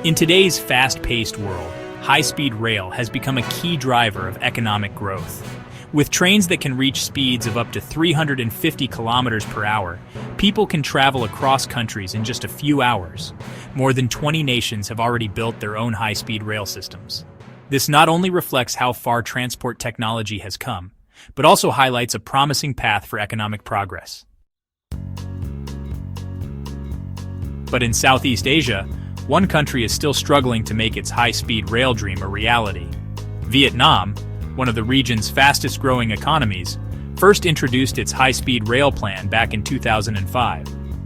In today's fast-paced world, high-speed rail has become a key driver of economic growth. With trains that can reach speeds of up to 350 kilometers per hour, people can travel across countries in just a few hours. More than 20 nations have already built their own high-speed rail systems. This not only reflects how far transport technology has come, but also highlights a promising path for economic progress. But in Southeast Asia, one country is still struggling to make its high-speed rail dream a reality. Vietnam, one of the region's fastest-growing economies, first introduced its high-speed rail plan back in 2005.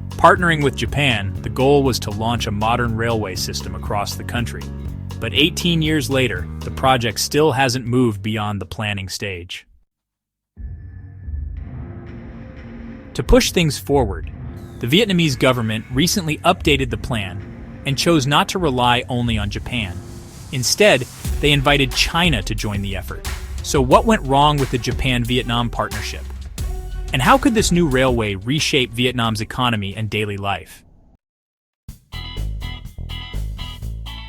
Partnering with Japan, the goal was to launch a modern railway system across the country. But 18 years later, the project still hasn't moved beyond the planning stage. To push things forward, the Vietnamese government recently updated the plan and chose not to rely only on Japan. Instead, they invited China to join the effort. So what went wrong with the Japan-Vietnam partnership? And how could this new railway reshape Vietnam's economy and daily life?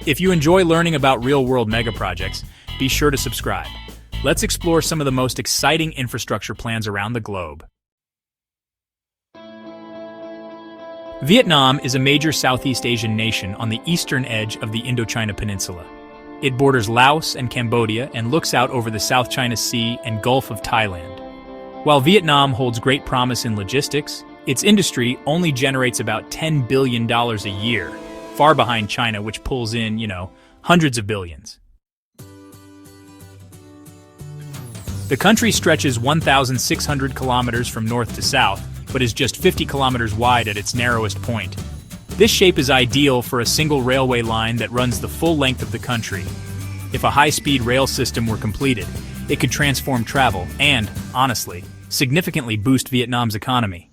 If you enjoy learning about real-world megaprojects, be sure to subscribe. Let's explore some of the most exciting infrastructure plans around the globe. Vietnam is a major Southeast Asian nation on the eastern edge of the Indochina Peninsula. It borders Laos and Cambodia and looks out over the South China Sea and Gulf of Thailand. While Vietnam holds great promise in logistics, its industry only generates about $10 billion a year, far behind China, which pulls in, hundreds of billions. The country stretches 1,600 kilometers from north to south, but is just 50 kilometers wide at its narrowest point. This shape is ideal for a single railway line that runs the full length of the country. If a high-speed rail system were completed, it could transform travel and, honestly, significantly boost Vietnam's economy.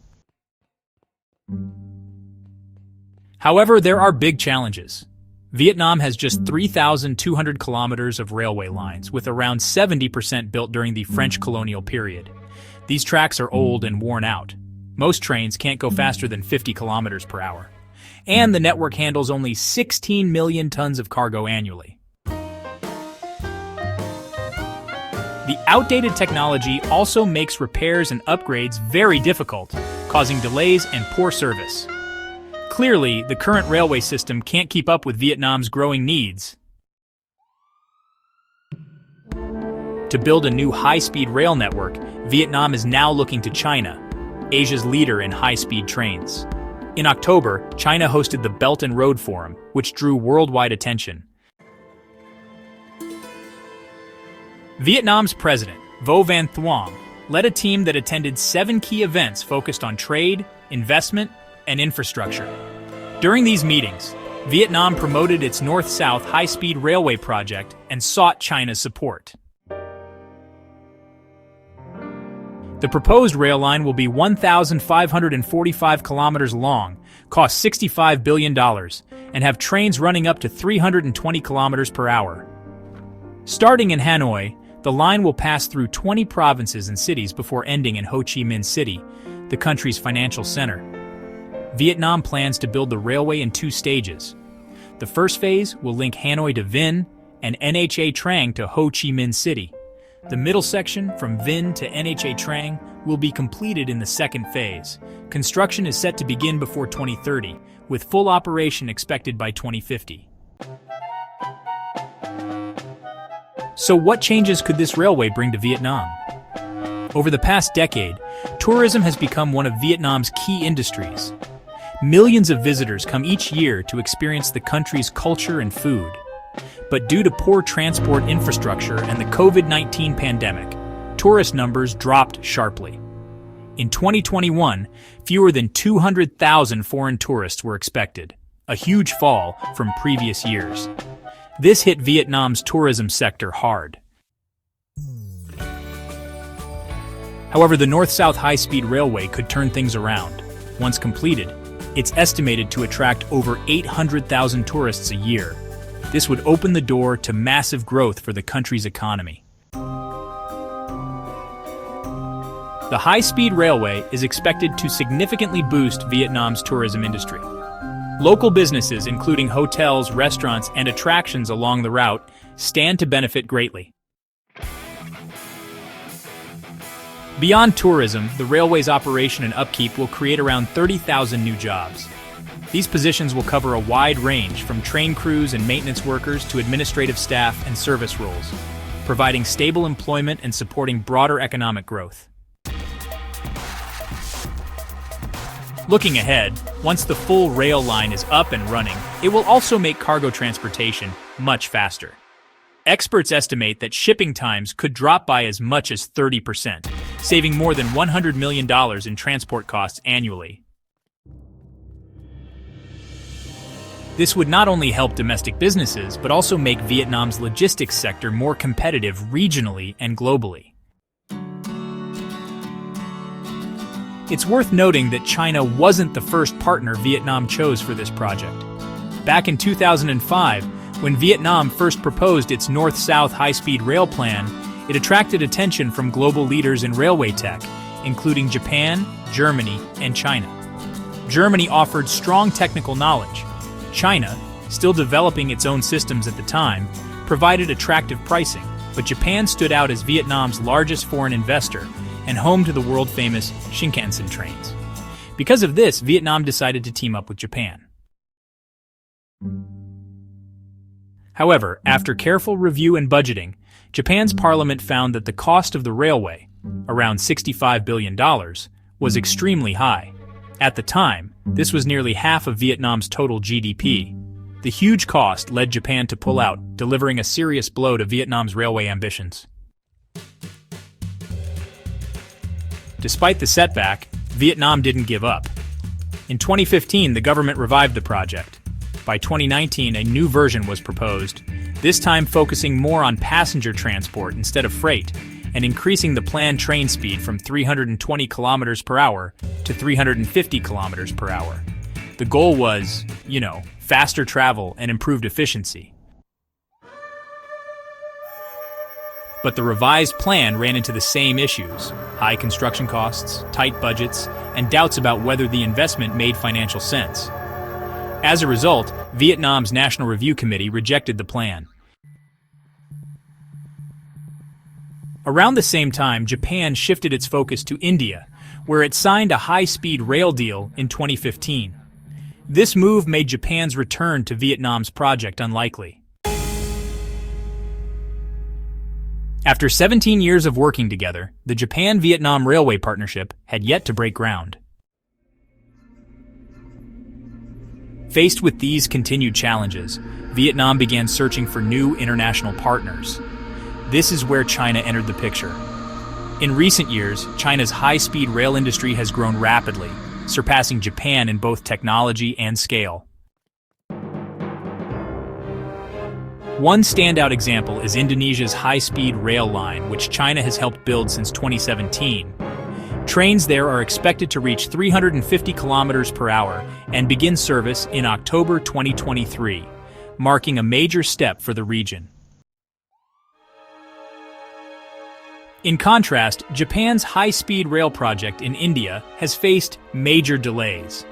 However, there are big challenges. Vietnam has just 3,200 kilometers of railway lines, with around 70% built during the French colonial period. These tracks are old and worn out. Most trains can't go faster than 50 kilometers per hour. And the network handles only 16 million tons of cargo annually. The outdated technology also makes repairs and upgrades very difficult, causing delays and poor service. Clearly, the current railway system can't keep up with Vietnam's growing needs. To build a new high-speed rail network, Vietnam is now looking to China, Asia's leader in high-speed trains. In October, China hosted the Belt and Road Forum, which drew worldwide attention. Vietnam's president, Vo Van Thuong, led a team that attended 7 key events focused on trade, investment, and infrastructure. During these meetings, Vietnam promoted its north-south high-speed railway project and sought China's support. The proposed rail line will be 1,545 kilometers long, cost $65 billion, and have trains running up to 320 kilometers per hour. Starting in Hanoi, the line will pass through 20 provinces and cities before ending in Ho Chi Minh City, the country's financial center. Vietnam plans to build the railway in 2 stages. The first phase will link Hanoi to Vinh and Nha Trang to Ho Chi Minh City. The middle section, from Vinh to Nha Trang, will be completed in the second phase. Construction is set to begin before 2030, with full operation expected by 2050. So what changes could this railway bring to Vietnam? Over the past decade, tourism has become one of Vietnam's key industries. Millions of visitors come each year to experience the country's culture and food. But due to poor transport infrastructure and the COVID-19 pandemic, tourist numbers dropped sharply. In 2021, fewer than 200,000 foreign tourists were expected, a huge fall from previous years. This hit Vietnam's tourism sector hard. However, the north-south high-speed railway could turn things around. Once completed, it's estimated to attract over 800,000 tourists a year. This would open the door to massive growth for the country's economy. The high-speed railway is expected to significantly boost Vietnam's tourism industry. Local businesses, including hotels, restaurants, and attractions along the route, stand to benefit greatly. Beyond tourism, the railway's operation and upkeep will create around 30,000 new jobs. These positions will cover a wide range, from train crews and maintenance workers to administrative staff and service roles, providing stable employment and supporting broader economic growth. Looking ahead, once the full rail line is up and running, it will also make cargo transportation much faster. Experts estimate that shipping times could drop by as much as 30%, saving more than $100 million in transport costs annually. This would not only help domestic businesses, but also make Vietnam's logistics sector more competitive regionally and globally. It's worth noting that China wasn't the first partner Vietnam chose for this project. Back in 2005, when Vietnam first proposed its North-South high-speed rail plan, it attracted attention from global leaders in railway tech, including Japan, Germany, and China. Germany offered strong technical knowledge. China, still developing its own systems at the time, provided attractive pricing, but Japan stood out as Vietnam's largest foreign investor and home to the world-famous Shinkansen trains. Because of this, Vietnam decided to team up with Japan. However, after careful review and budgeting, Japan's parliament found that the cost of the railway, around $65 billion, was extremely high. At the time, this was nearly half of Vietnam's total GDP. The huge cost led Japan to pull out, delivering a serious blow to Vietnam's railway ambitions. Despite the setback, Vietnam didn't give up. In 2015, the government revived the project. By 2019, a new version was proposed, this time focusing more on passenger transport instead of freight, and increasing the planned train speed from 320 kilometers per hour to 350 kilometers per hour. The goal was, faster travel and improved efficiency. But the revised plan ran into the same issues: high construction costs, tight budgets, and doubts about whether the investment made financial sense. As a result, Vietnam's National Review Committee rejected the plan. Around the same time, Japan shifted its focus to India, where it signed a high-speed rail deal in 2015. This move made Japan's return to Vietnam's project unlikely. After 17 years of working together, the Japan-Vietnam Railway Partnership had yet to break ground. Faced with these continued challenges, Vietnam began searching for new international partners. This is where China entered the picture. In recent years, China's high-speed rail industry has grown rapidly, surpassing Japan in both technology and scale. One standout example is Indonesia's high-speed rail line, which China has helped build since 2017. Trains there are expected to reach 350 kilometers per hour and begin service in October 2023, marking a major step for the region. In contrast, Japan's high-speed rail project in India has faced major delays.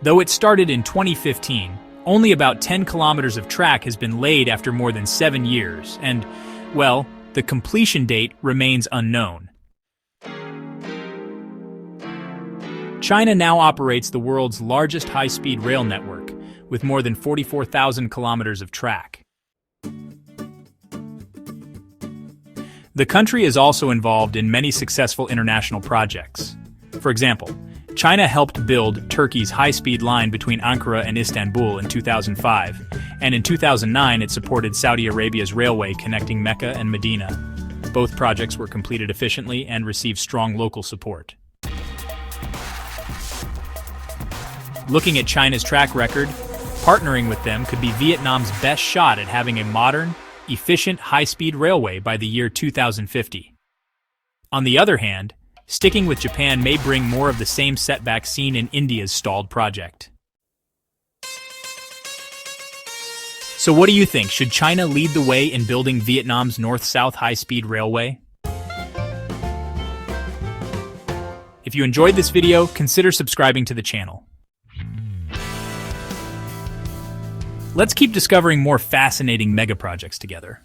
Though it started in 2015, only about 10 kilometers of track has been laid after more than 7 years, and, well, the completion date remains unknown. China now operates the world's largest high-speed rail network, with more than 44,000 kilometers of track. The country is also involved in many successful international projects. For example, China helped build Turkey's high-speed line between Ankara and Istanbul in 2005, and in 2009 it supported Saudi Arabia's railway connecting Mecca and Medina. Both projects were completed efficiently and received strong local support. Looking at China's track record, partnering with them could be Vietnam's best shot at having a modern, efficient high-speed railway by the year 2050. On the other hand, sticking with Japan may bring more of the same setbacks seen in India's stalled project. So what do you think? Should China lead the way in building Vietnam's north-south high-speed railway? If you enjoyed this video, consider subscribing to the channel. Let's keep discovering more fascinating megaprojects together.